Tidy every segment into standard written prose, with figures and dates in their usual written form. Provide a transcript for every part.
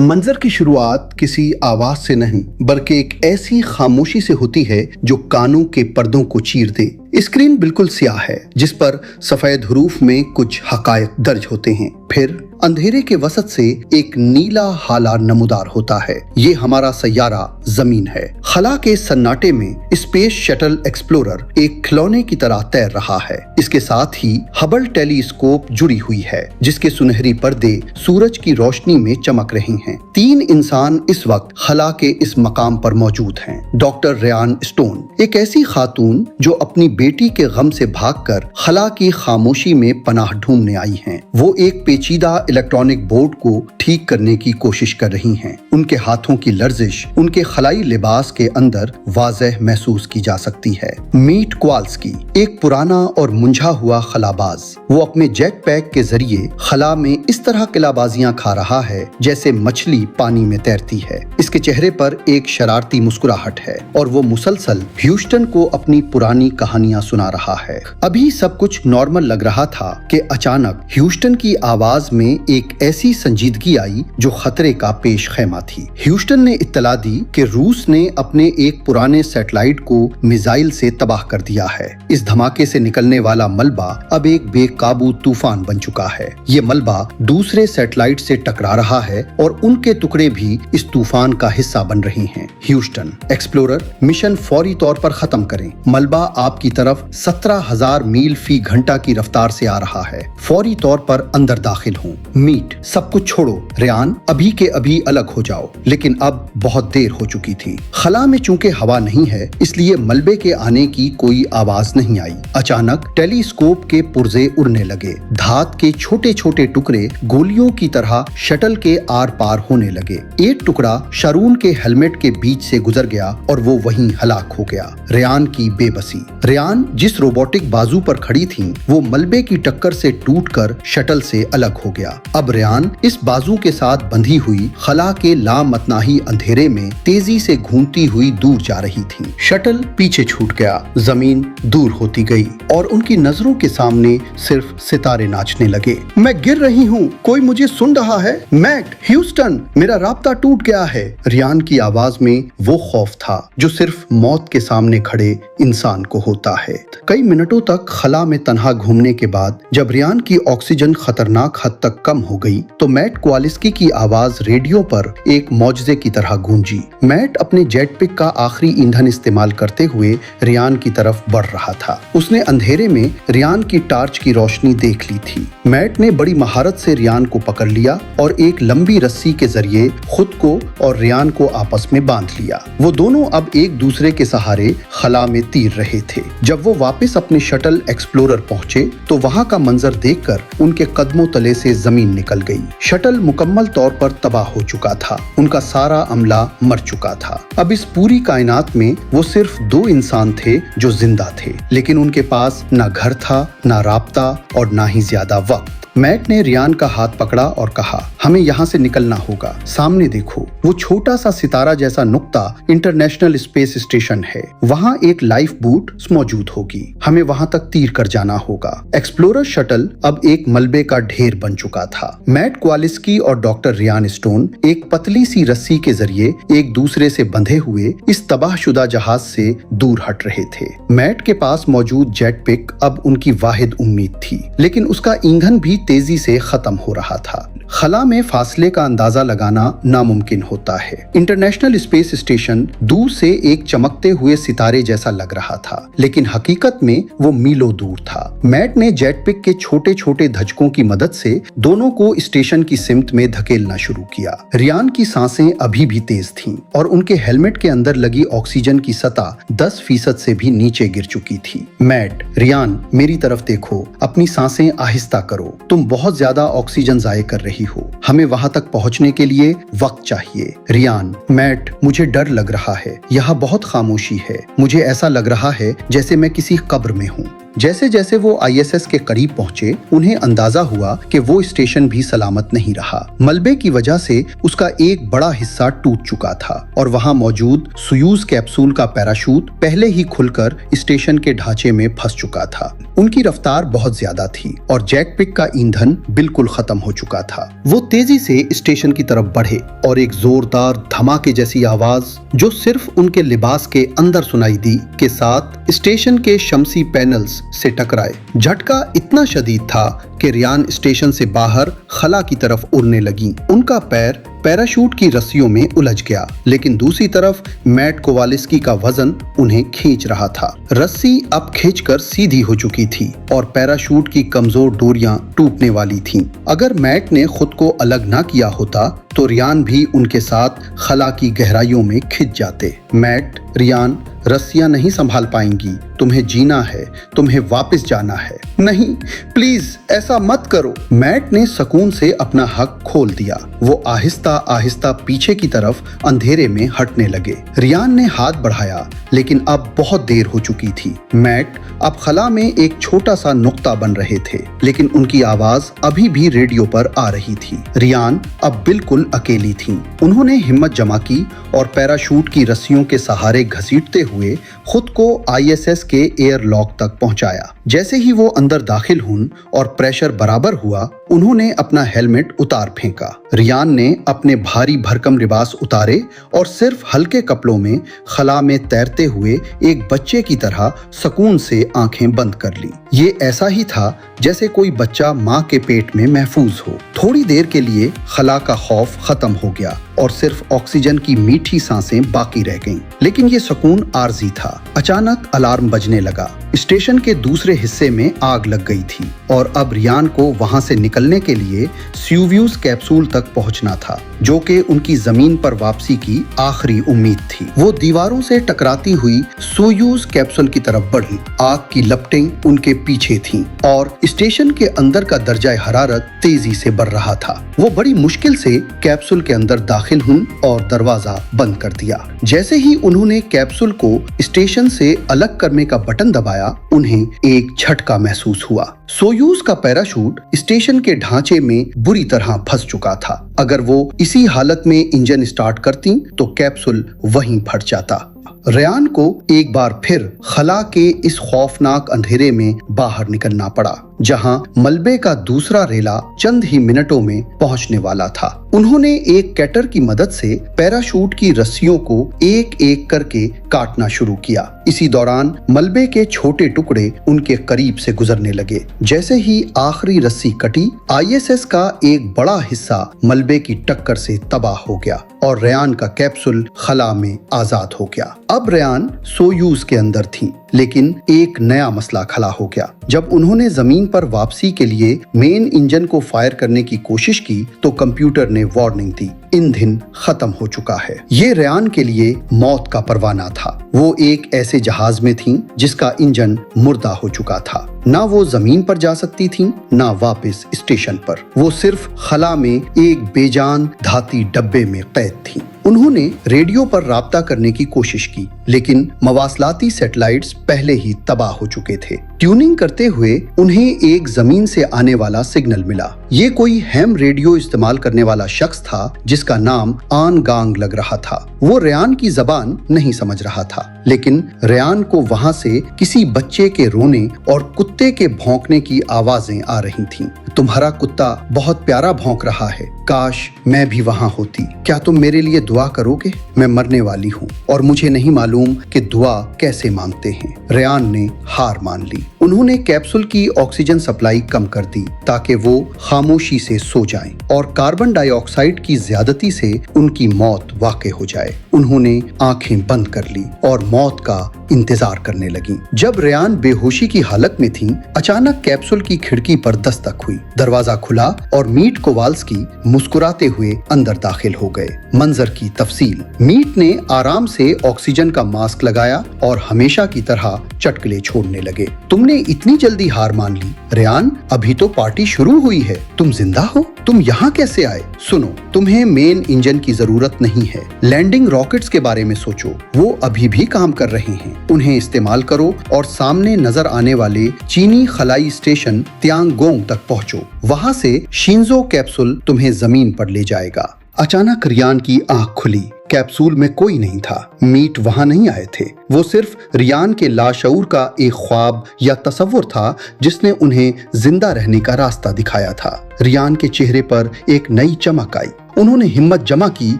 मंजर की शुरुआत किसी आवाज से नहीं बल्कि एक ऐसी खामोशी से होती है जो कानों के पर्दों को चीर दे। स्क्रीन बिल्कुल स्याह है जिस पर सफेद हरूफ में कुछ हकायक दर्ज होते हैं। फिर अंधेरे के वसत से एक नीला हाला नमूदार होता है। ये हमारा सैयारा जमीन है। खला के सन्नाटे में स्पेस शटल एक्सप्लोरर एक खिलौने की तरह तैर रहा है। इसके साथ ही हबल टेलीस्कोप जुड़ी हुई है जिसके सुनहरी पर्दे सूरज की रोशनी में चमक रही हैं। 3 इंसान इस वक्त खला के इस मकाम पर मौजूद हैं। डॉक्टर रेयान स्टोन, एक ऐसी खातून जो अपनी बेटी के गम से भागकर खला की खामोशी में पनाह ढूंढने आई हैं। वो एक पेचीदा इलेक्ट्रॉनिक बोर्ड को ठीक करने की कोशिश कर रही हैं। उनके हाथों की लर्जिश उनके खलाई लिबास के अंदर वाज़ेह महसूस की जा सकती है। मीट क्वाल्स्की, एक पुराना और मुंझा हुआ खलाबाज, वो अपने जेट पैक के जरिए खला में इस तरह किलाबाजियां खा रहा है जैसे मछली पानी में तैरती है। इसके चेहरे पर एक शरारती मुस्कुराहट है और वो मुसलसल ह्यूस्टन को अपनी पुरानी कहानियां सुना रहा है। अभी सब कुछ नॉर्मल लग रहा था कि अचानक ह्यूस्टन की आवाज में एक ऐसी संजीदगी आई जो खतरे का पेश खैमा थी। ह्यूस्टन ने इत्तला दी कि रूस ने अपने एक पुराने सैटेलाइट को मिसाइल से तबाह कर दिया है। इस धमाके से निकलने वाला मलबा अब एक बेकाबू तूफान बन चुका है। ये मलबा दूसरे सैटेलाइट से टकरा रहा है और उनके टुकड़े भी इस तूफान का हिस्सा बन रहे हैं। ह्यूस्टन, एक्सप्लोरर, मिशन फौरी तौर पर खत्म करें। मलबा आपकी तरफ 17,000 मील फी घंटा की रफ्तार से आ रहा है। फौरी तौर पर अंदर दाखिल हो। मीट, सब कुछ छोड़ो। रेयान, अभी के अभी अलग हो जाओ। लेकिन अब बहुत देर हो चुकी थी। खला में चूंकि हवा नहीं है इसलिए मलबे के आने की कोई आवाज नहीं आई। अचानक टेलीस्कोप के पुर्जे उड़ने लगे। धात के छोटे छोटे टुकड़े गोलियों की तरह शटल के आर पार होने लगे। एक टुकड़ा शारून के हेलमेट के बीच से गुजर गया और वो वहीं हलाक हो गया। रेयान की बेबसी। रेयान जिस रोबोटिक बाजू पर खड़ी थी वो मलबे की टक्कर से टूटकर शटल से अलग हो गया। अब रेयान इस बाजू के साथ बंधी हुई खला के लामतनाही अंधेरे में तेजी से घूमती हुई दूर जा रही थी। शटल पीछे छूट गया, जमीन दूर होती गई और उनकी नजरों के सामने सिर्फ सितारे नाचने लगे। मैं गिर रही हूँ, कोई मुझे सुन रहा है? मैट, ह्यूस्टन, मेरा राब्ता टूट गया है। रेयान की आवाज में वो खौफ था जो सिर्फ मौत के सामने खड़े इंसान को होता है। कई मिनटों तक खला में तन्हा घूमने के बाद जब रेयान की ऑक्सीजन खतरनाक हद तक कम हो गई तो मैट क्वालिस्की की आवाज रेडियो पर एक मौजज़े की तरह गूंजी। मैट अपने जेट पिक का आखिरी ईंधन इस्तेमाल करते हुए रेयान की तरफ बढ़ रहा था। उसने अंधेरे में रेयान की टार्च की रोशनी देख ली थी। मैट ने बड़ी महारत से रेयान को पकड़ लिया और एक लंबी रस्सी के जरिए खुद को और रेयान को आपस में बांध लिया। वो दोनों अब एक दूसरे के सहारे खला में तीर रहे थे। जब वो वापस अपने शटल एक्सप्लोरर पहुंचे तो वहां का मंजर देखकर उनके कदमों तले से जमीन निकल गई। शटल मुकम्मल तौर पर तबाह हो चुका था। उनका सारा अमला मर चुका था। अब इस पूरी कायनात में वो सिर्फ 2 इंसान थे जो जिंदा थे, लेकिन उनके पास ना घर था, ना राब्ता और ना ही ज्यादा वक्त। मैट ने रेयान का हाथ पकड़ा और कहा, हमें यहाँ से निकलना होगा। सामने देखो, वो छोटा सा सितारा जैसा नुक्ता इंटरनेशनल स्पेस स्टेशन है। वहाँ एक लाइफ बोट मौजूद होगी। हमें वहाँ तक तीर कर जाना होगा। एक्सप्लोरर शटल अब एक मलबे का ढेर बन चुका था। मैट क्वालिस्की और डॉक्टर रेयान स्टोन एक पतली सी रस्सी के जरिए एक दूसरे से बंधे हुए इस तबाहशुदा जहाज से दूर हट रहे थे। मैट के पास मौजूद जेट पिक अब उनकी वाहिद उम्मीद थी, लेकिन उसका ईंधन भी तेजी से खत्म हो रहा था। खला में फासले का अंदाजा लगाना नामुमकिन होता है। इंटरनेशनल स्पेस स्टेशन दूर से एक चमकते हुए सितारे जैसा लग रहा था, लेकिन हकीकत में वो मीलों दूर था। मैट ने जेट पिक के छोटे छोटे धचकों की मदद से दोनों को स्टेशन की सिमत में धकेलना शुरू किया। रेयान की सांसें अभी भी तेज थीं और उनके हेलमेट के अंदर लगी ऑक्सीजन की सतह 10% से भी नीचे गिर चुकी थी। मैट, रेयान, मेरी तरफ देखो, अपनी सांसें आहिस्ता करो, तुम बहुत ज्यादा ऑक्सीजन जाए कर रही हो। हमें वहां तक पहुंचने के लिए वक्त चाहिए। रेयान, मैट, मुझे डर लग रहा है। यहाँ बहुत खामोशी है। मुझे ऐसा लग रहा है जैसे मैं किसी कब्र में हूँ। जैसे जैसे वो ISS के करीब पहुंचे, उन्हें अंदाजा हुआ कि वो स्टेशन भी सलामत नहीं रहा। मलबे की वजह से उसका एक बड़ा हिस्सा टूट चुका था और वहां मौजूद सोयूज कैप्सूल का पैराशूट पहले ही खुलकर स्टेशन के ढांचे में फंस चुका था। उनकी रफ्तार बहुत ज्यादा थी और जैक पिक का ईंधन बिल्कुल खत्म हो चुका था। वो तेजी से स्टेशन की तरफ बढ़े और एक जोरदार धमाके जैसी आवाज जो सिर्फ उनके लिबास के अंदर सुनाई दी के साथ स्टेशन के शमसी पैनल्स से टकराए। झटका इतना शदीद था कि रियान स्टेशन से बाहर खला की तरफ उड़ने लगी। उनका पैर पैराशूट की रस्सियों में उलझ गया, लेकिन दूसरी तरफ मैट कोवाल्स्की का वजन उन्हें खींच रहा था। रस्सी अब खींचकर सीधी हो चुकी थी और पैराशूट की कमजोर डोरियां टूटने वाली थीं। अगर मैट ने खुद को अलग ना किया होता तो रियान भी उनके साथ खला की गहराइयों में खिंच जाते। मैट, रियान, रस्सियां नहीं संभाल पाएंगी, तुम्हें जीना है, तुम्हें वापस जाना है। नहीं, प्लीज ऐसा मत करो। मैट ने सुकून से अपना हक खोल दिया। वो आहिस्ता आहिस्ता पीछे की तरफ अंधेरे में हटने लगे। रियान ने हाथ बढ़ाया, लेकिन अब बहुत देर हो चुकी थी। मैट अब खला में एक छोटा सा नुक्ता बन रहे थे, लेकिन उनकी आवाज अभी भी रेडियो पर आ रही थी। रियान अब बिल्कुल अकेली थीं। उन्होंने हिम्मत जमा की और पैराशूट की रस्सियों के सहारे घसीटते हुए खुद को ISS के एयर लॉक तक पहुंचाया। जैसे ही वो अंदर दाखिल हुन और प्रेशर बराबर हुआ, उन्होंने अपना हेलमेट उतार फेंका। रियान ने अपने भारी भरकम लिबास उतारे और सिर्फ हल्के कपड़ों में खला में तैरते हुए एक बच्चे की तरह सुकून से आंखें बंद कर ली। ये ऐसा ही था जैसे कोई बच्चा माँ के पेट में महफूज हो। थोड़ी देर के लिए खला का खौफ खत्म हो गया और सिर्फ ऑक्सीजन की मीठी सांसें बाकी रह गईं। लेकिन ये सुकून आर्जी था। अचानक अलार्म बजने लगा। स्टेशन के दूसरे हिस्से में आग लग गई थी और अब रियान को वहां से निकलने के लिए सोयूज कैप्सूल तक पहुंचना था, जो कि उनकी जमीन पर वापसी की आखिरी उम्मीद थी। वो दीवारों से टकराती हुई सोयूज कैप्सूल की तरफ बढ़ी। आग की लपटें उनके पीछे थीं और स्टेशन के अंदर का दर्जा हरारत तेजी से बढ़ रहा था। वो बड़ी मुश्किल से कैप्सूल के अंदर दाखिल हुई और दरवाजा बंद कर दिया। जैसे ही उन्होंने कैप्सूल को स्टेशन से अलग करने का बटन दबाया, उन्हें एक झटका महसूस हुआ। सोयूज का पैराशूट स्टेशन के ढांचे में बुरी तरह फंस चुका था। अगर वो इसी हालत में इंजन स्टार्ट करती तो कैप्सूल वहीं फट जाता। रियान को एक बार फिर खला के इस खौफनाक अंधेरे में बाहर निकलना पड़ा, जहां मलबे का दूसरा रेला चंद ही मिनटों में पहुंचने वाला था। उन्होंने एक कैटर की मदद से पैराशूट की रस्सियों को एक एक करके काटना शुरू किया। इसी दौरान मलबे के छोटे टुकड़े उनके करीब से गुजरने लगे। जैसे ही आखिरी रस्सी कटी, ISS का एक बड़ा हिस्सा मलबे की टक्कर से तबाह हो गया और रियान का कैप्सूल खला में आजाद हो गया। अब रियान सोयूज के अंदर थी, लेकिन एक नया मसला खड़ा हो गया। जब उन्होंने जमीन पर वापसी के लिए मेन इंजन को फायर करने की कोशिश की तो कंप्यूटर ने वार्निंग दी, ईंधन खत्म हो चुका है। ये रियान के लिए मौत का परवाना था। वो एक ऐसे जहाज में थीं जिसका इंजन मुर्दा हो चुका था। ना वो जमीन पर जा सकती थीं, ना वापस स्टेशन पर। वो सिर्फ खला में एक बेजान धाती डब्बे में कैद थीं। उन्होंने रेडियो पर राब्ता करने की कोशिश की, लेकिन मवासलाती सैटेलाइट्स पहले ही तबाह हो चुके थे। ट्यूनिंग करते हुए उन्हें एक जमीन से आने वाला सिग्नल मिला। ये कोई हैम रेडियो इस्तेमाल करने वाला शख्स था जिसका नाम आन गांग लग रहा था। वो रियान की जबान नहीं समझ रहा था, लेकिन रियान को वहां से किसी बच्चे के रोने और कुत्ते के भौंकने की आवाजें आ रही थीं। तुम्हारा कुत्ता बहुत प्यारा भौंक रहा है, काश मैं भी वहां होती। क्या तुम मेरे लिए दुआ करोगे? मैं मरने वाली हूँ और मुझे नहीं मालूम कि दुआ कैसे मांगते हैं। रियान ने हार मान ली। उन्होंने कैप्सूल की ऑक्सीजन सप्लाई कम कर दी ताकि वो खामोशी से सो जाएं और कार्बन डाइऑक्साइड की ज्यादती से उनकी मौत वाक़ई हो जाए। उन्होंने आंखें बंद कर ली और मौत का इंतजार करने लगी। जब रियान बेहोशी की हालत में थी, अचानक कैप्सूल की खिड़की पर दस्तक हुई। दरवाजा खुला और मीट कोवाल्स्की मुस्कुराते हुए अंदर दाखिल हो गए। मंजर की तफसील। मीट ने आराम से ऑक्सीजन का मास्क लगाया और हमेशा की तरह चटकले छोड़ने लगे। तुमने इतनी जल्दी हार मान ली? रियान, अभी तो पार्टी शुरू हुई है, तुम जिंदा हो? तुम यहाँ कैसे आए? सुनो, तुम्हें मेन इंजन की जरूरत नहीं है। लैंडिंग रॉकेट्स के बारे में सोचो, वो अभी भी काम कर रहे हैं। उन्हें इस्तेमाल करो और सामने नजर आने वाले चीनी खलाई स्टेशन त्यांगोंग तक पहुंचो। वहां से शिंजो कैप्सूल तुम्हें जमीन पर ले जाएगा। अचानक रियान की आंख खुली। कैप्सूल में कोई नहीं था। मीट वहां नहीं आए थे। वो सिर्फ रियान के लाशऊर का एक ख्वाब या तसव्वुर था जिसने उन्हें जिंदा रहने का रास्ता दिखाया था। रियान के चेहरे पर एक नई चमक आई। उन्होंने हिम्मत जमा की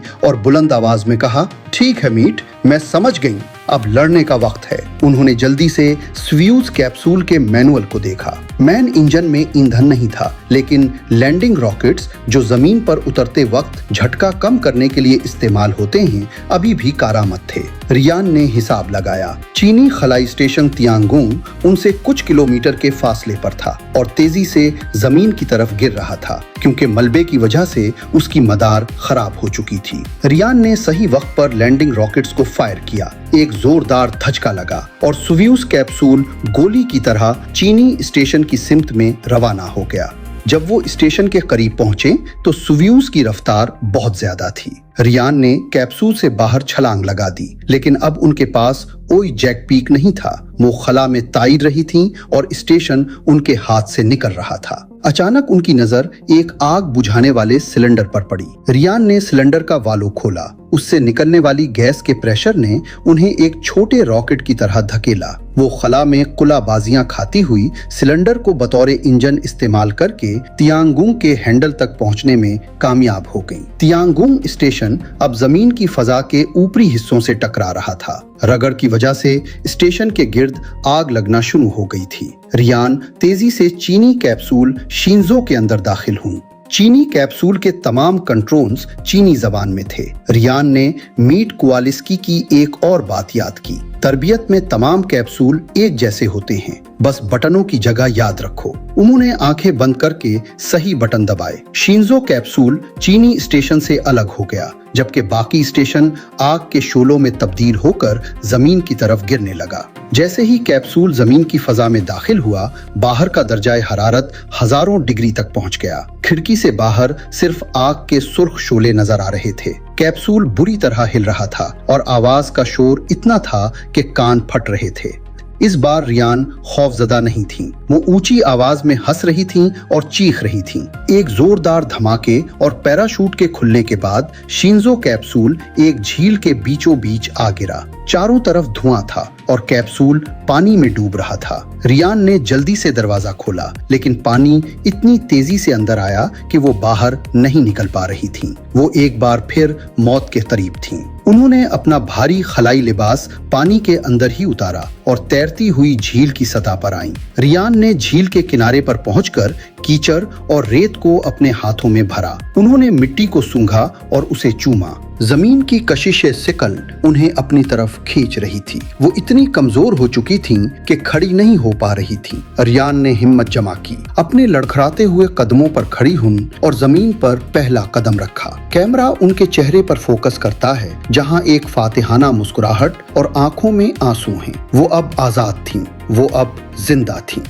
और बुलंद आवाज में कहा, ठीक है मीट, मैं समझ गई, अब लड़ने का वक्त है। उन्होंने जल्दी से सोयूज़ कैप्सूल के मैनुअल को देखा। मैन इंजन में ईंधन नहीं था, लेकिन लैंडिंग रॉकेट्स जो जमीन पर उतरते वक्त झटका कम करने के लिए इस्तेमाल होते हैं, अभी भी कारामद थे। रियान ने हिसाब लगाया। चीनी खलाई स्टेशन त्यांगोंग उनसे कुछ किलोमीटर के फासले पर था और तेजी से जमीन की तरफ गिर रहा था, क्योंकि मलबे की वजह से उसकी मदार खराब हो चुकी थी। रियान ने सही वक्त पर लैंडिंग रॉकेट्स को फायर किया। एक जोरदार धचका लगा और सोयूज़ कैप्सूल गोली की तरह चीनी स्टेशन की सिमत में रवाना हो गया। जब वो स्टेशन के करीब पहुंचे तो सोयूज़ की रफ्तार बहुत ज्यादा थी। रियान ने कैप्सूल से बाहर छलांग लगा दी, लेकिन अब उनके पास कोई जैक पीक नहीं था। वो खला में ताइर रही थीं और स्टेशन उनके हाथ से निकल रहा था। अचानक उनकी नजर एक आग बुझाने वाले सिलेंडर पर पड़ी। रियान ने सिलेंडर का वाल्व खोला। उससे निकलने वाली गैस के प्रेशर ने उन्हें एक छोटे रॉकेट की तरह धकेला। वो खला में कुलाबाजियां खाती हुई सिलेंडर को बतौर इंजन इस्तेमाल करके त्यांगोंग के हैंडल तक पहुंचने में कामयाब हो गई। त्यांगोंग स्टेशन अब जमीन की फजा के ऊपरी हिस्सों से टकरा रहा था। रगड़ की वजह से स्टेशन के गिर्द आग लगना शुरू हो गई थी। रियान तेजी से चीनी कैप्सूल शिंजो के अंदर दाखिल हुई। चीनी कैप्सूल के तमाम कंट्रोल्स चीनी जबान में थे। रियान ने मीट कुआलिस्की की एक और बात याद की। तरबियत में तमाम कैप्सूल एक जैसे होते हैं, बस बटनों की जगह याद रखो। उन्होंने आंखें बंद करके सही बटन दबाए। शिंजो कैप्सूल चीनी स्टेशन से अलग हो गया, जबकि बाकी स्टेशन आग के शोलों में तब्दील होकर जमीन की तरफ गिरने लगा। जैसे ही कैप्सूल जमीन की फजा में दाखिल हुआ, बाहर का दर्जाए हरारत हजारों डिग्री तक पहुंच गया। खिड़की से बाहर सिर्फ आग के सुर्ख शोले नजर आ रहे थे। कैप्सूल बुरी तरह हिल रहा था और आवाज का शोर इतना था कि कान फट रहे थे। इस बार रियान खौफजदा नहीं थीं। वो ऊंची आवाज में हंस रही थीं और चीख रही थीं। एक जोरदार धमाके और पैराशूट के खुलने के बाद शिंजो कैप्सूल एक झील के बीचों बीच आ गिरा। चारों तरफ धुआं था और कैप्सूल पानी में डूब रहा था। रियान ने जल्दी से दरवाजा खोला, लेकिन पानी इतनी तेजी से अंदर आया कि वो बाहर नहीं निकल पा रही थीं। वो एक बार फिर मौत के करीब थीं। उन्होंने अपना भारी खलाई लिबास पानी के अंदर ही उतारा और तैरती हुई झील की सतह पर आईं। रियान ने झील के किनारे पर पहुंचकर कीचड़ और रेत को अपने हाथों में भरा। उन्होंने मिट्टी को सूंघा और उसे चूमा। जमीन की कशिश सिकल उन्हें अपनी तरफ खींच रही थी। वो इतनी कमजोर हो चुकी थीं कि खड़ी नहीं हो पा रही थीं। रियान ने हिम्मत जमा की, अपने लड़खड़ाते हुए कदमों पर खड़ी हुई और जमीन पर पहला कदम रखा। कैमरा उनके चेहरे पर फोकस करता है, जहां एक फातिहाना मुस्कुराहट और आंखों में आंसू हैं। वो अब आजाद थीं, वो अब जिंदा थीं।